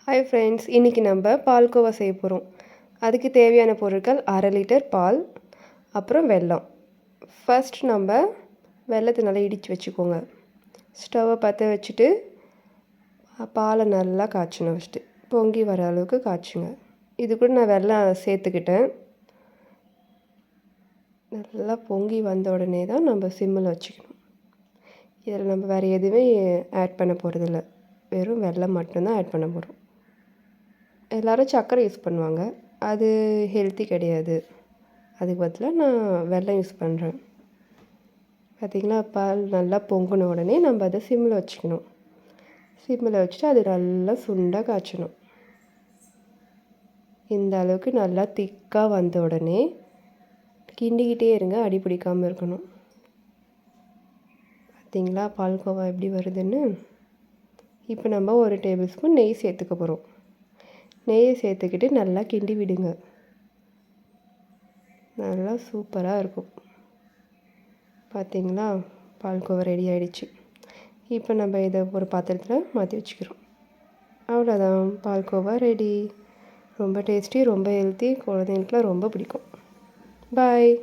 Hi friends, இன்றைக்கி நம்ம பால்கோவா செய்ய போகிறோம். அதுக்கு தேவையான பொருட்கள் 1/2 லிட்டர் பால், அப்புறம் வெல்லம். ஃபர்ஸ்ட் நம்ம வெல்லத்தை நல்லா இடித்து வச்சுக்கோங்க. ஸ்டவ்வை பற்ற வச்சுட்டு பாலை நல்லா காய்ச்சணும். ஃபஸ்ட்டு பொங்கி வர அளவுக்கு காய்ச்சுங்க. இது கூட நான் வெல்லம் சேர்த்துக்கிட்டேன். நல்லா பொங்கி வந்த உடனே தான் நம்ம சிம்மில் வச்சுக்கணும். இதில் நம்ம வேறு எதுவுமே ஆட் பண்ண போகிறதில்ல, வெறும் வெல்லம் மட்டும்தான் ஆட் பண்ண போகிறோம். எல்லோரும் சர்க்கரை யூஸ் பண்ணுவாங்க, அது ஹெல்த்தி கிடையாது. அதுக்கு பதிலாக நான் வெல்லம் யூஸ் பண்ணுறேன். பார்த்திங்களா, பால் நல்லா பொங்கின உடனே நம்ம அதை சிம்மில் வச்சுக்கணும். சிம்மில் வச்சுட்டு அது நல்லா சுண்டாக காய்ச்சணும். இந்த அளவுக்கு நல்லா திக்காக வந்த உடனே கிண்டிக்கிட்டே இருங்க, அடி பிடிக்காமல் இருக்கணும். பார்த்திங்களா பால்கோவா எப்படி வருதுன்னு. இப்போ நம்ம 1 டேபிள் ஸ்பூன் நெய் சேர்த்துக்க போகிறோம். நெய்யை சேர்த்துக்கிட்டு நல்லா கிண்டி விடுங்க. நல்லா சூப்பராக இருக்கும். பார்த்திங்களா, பால்கோவா ரெடி ஆகிடுச்சு. இப்போ நம்ம இதை ஒரு பாத்திரத்தில் மாற்றி வச்சுக்கிறோம். அவ்வளோதான், பால்கோவா ரெடி. ரொம்ப டேஸ்டி, ரொம்ப ஹெல்த்தி, குழந்தைங்களுக்குலாம் ரொம்ப பிடிக்கும். பாய்.